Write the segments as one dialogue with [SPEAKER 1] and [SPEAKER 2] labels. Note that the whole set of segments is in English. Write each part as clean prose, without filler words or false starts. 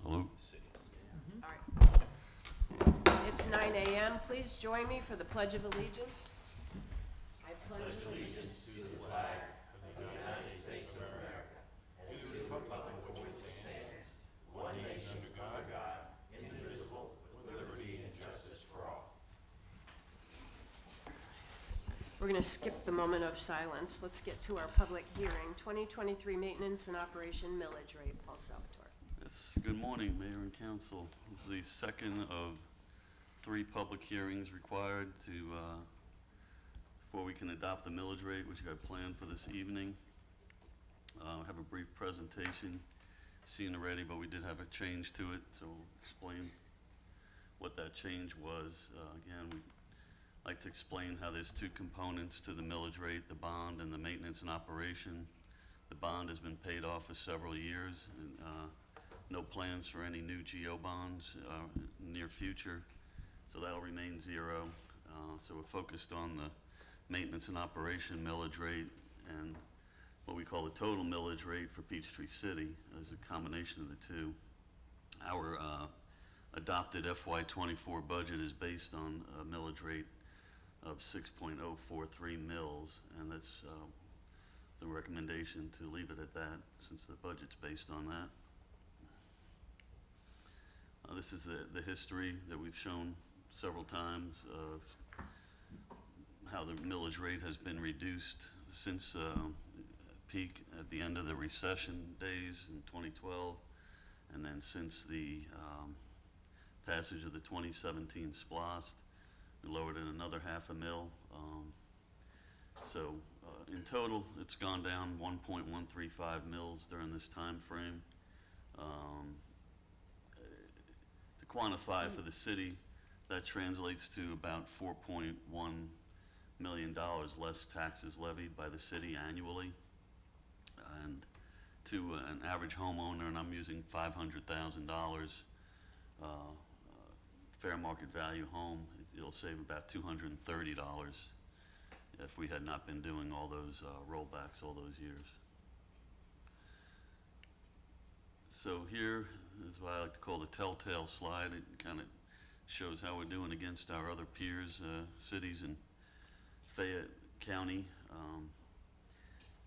[SPEAKER 1] Salute.
[SPEAKER 2] All right. It's 9 a.m. Please join me for the Pledge of Allegiance. I pledge allegiance to the flag of the United States of America and to the republic for which it stands, one nation under God, indivisible, with liberty and justice for all. We're going to skip the moment of silence. Let's get to our public hearing. 2023 Maintenance and Operation Millage Rate. Paul Salvatore.
[SPEAKER 1] Yes, good morning, Mayor and Council. This is the second of 3 public hearings required to before we can adopt the millage rate, which I got planned for this evening. I have a brief presentation, seen already, but we did have a change to it, so we'll explain what that change was. Again, we'd like to explain how there's 2 components to the millage rate, the bond and the maintenance and operation. The bond has been paid off for several years, and no plans for any new GO bonds in the near future, so that'll remain 0. So we're focused on the maintenance and operation millage rate and what we call the total millage rate for Peachtree City as a combination of the 2. Our adopted FY24 budget is based on a millage rate of 6.043 mils, and that's the recommendation to leave it at that since the budget's based on that. This is the history that we've shown several times of how the millage rate has been reduced since peak at the end of the recession days in 2012, and then since the passage of the 2017 SPLOST, we lowered it another half a mil. So in total, it's gone down 1.135 mils during this time frame. To quantify for the city, that translates to about $4.1 million less taxes levied by the city annually. And to an average homeowner, and I'm using $500,000 fair market value home, it'll save about $230 if we had not been doing all those rollbacks all those years. So here is what I like to call the telltale slide. It kind of shows how we're doing against our other peers, cities in Fayette County. You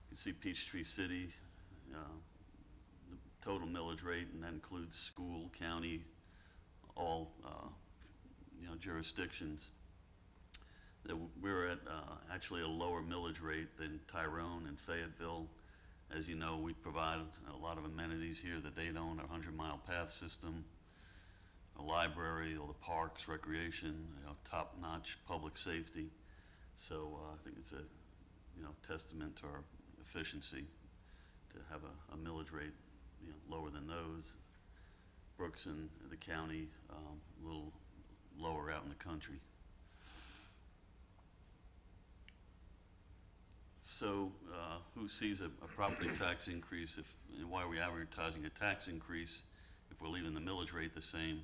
[SPEAKER 1] can see Peachtree City, the total millage rate, and that includes school, county, all jurisdictions. That we're at actually a lower millage rate than Tyrone and Fayetteville. As you know, we provide a lot of amenities here that they don't, our 100-mile path system, a library, all the parks, recreation, top-notch public safety. So I think it's a testament to our efficiency to have a millage rate lower than those. Brooks and the county a little lower out in the country. So who sees a property tax increase and why are we advertising a tax increase if we're leaving the millage rate the same?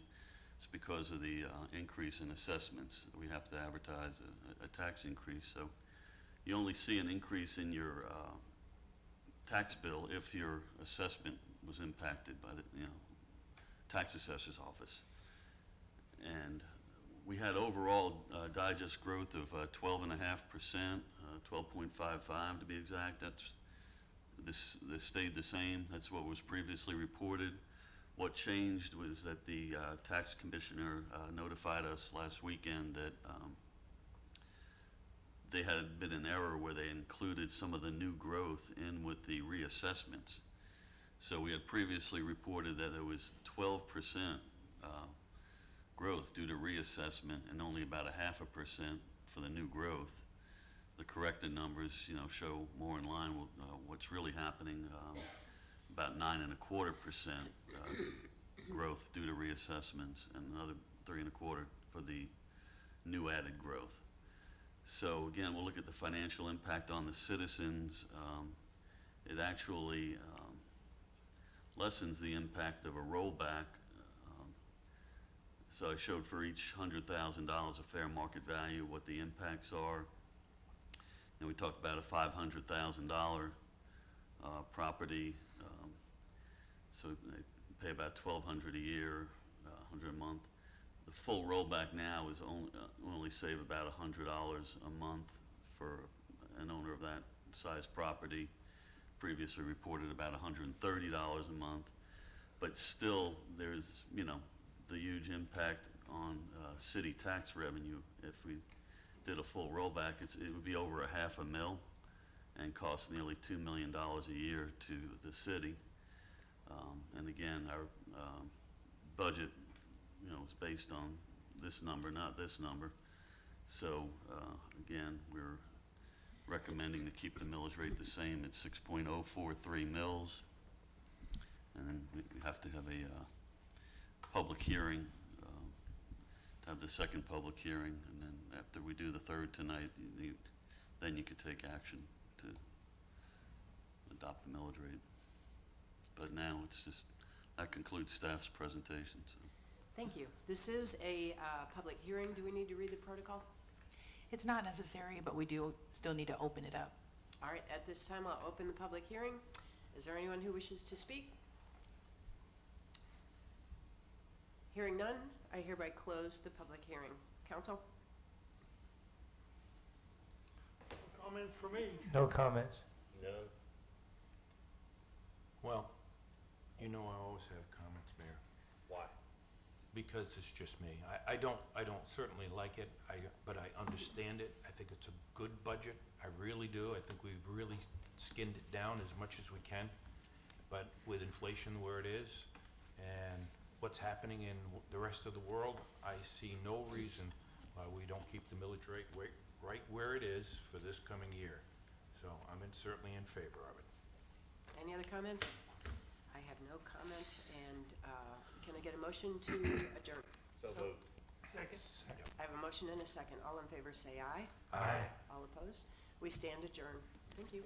[SPEAKER 1] It's because of the increase in assessments. We have to advertise a tax increase. So you only see an increase in your tax bill if your assessment was impacted by the tax assessor's office. And we had overall digest growth of 12.5%, 12.55 to be exact. This stayed the same. That's what was previously reported. What changed was that the tax commissioner notified us last weekend that they had been in error where they included some of the new growth in with the reassessments. So we had previously reported that there was 12% growth due to reassessment and only about 0.5% for the new growth. The corrected numbers, show more in line with what's really happening. About 9.25% growth due to reassessments, and another 3.25% for the new added growth. So again, we'll look at the financial impact on the citizens. It actually lessens the impact of a rollback. So I showed for each $100,000 of fair market value what the impacts are. And we talked about a $500,000 property. So pay about $1,200 a year, $100 a month. The full rollback now is only save about $100 a month for an owner of that size property. Previously reported about $130 a month, but still there's, you know, the huge impact on city tax revenue. If we did a full rollback, it would be over $500,000 and cost nearly $2 million a year to the city. And again, our budget, you know, is based on this number, not this number. So again, we're recommending to keep the millage rate the same at 6.043 mils. And then we have to have a public hearing, to have the second public hearing, and then after we do the third tonight, then you could take action to adopt the millage rate. But now it's just, that concludes staff's presentation. So.
[SPEAKER 2] Thank you. This is a public hearing. Do we need to read the protocol?
[SPEAKER 3] It's not necessary, but we do still need to open it up.
[SPEAKER 2] All right, at this time, I'll open the public hearing. Is there anyone who wishes to speak? Hearing none, I hereby close the public hearing. Council?
[SPEAKER 4] Comment for me?
[SPEAKER 5] No comments.
[SPEAKER 4] No. Well, you know I always have comments, Mayor. Why? Because it's just me. I don't certainly like it, but I understand it. I think it's a good budget. I really do. I think we've really skinned it down as much as we can. But with inflation where it is and what's happening in the rest of the world, I see no reason why we don't keep the millage rate right where it is for this coming year. So I'm certainly in favor of it.
[SPEAKER 2] Any other comments? I have no comment, and can I get a motion to adjourn?
[SPEAKER 4] So moved.
[SPEAKER 2] Second. I have a motion and a second. All in favor say aye.
[SPEAKER 5] Aye.
[SPEAKER 2] All opposed? We stand adjourned. Thank you.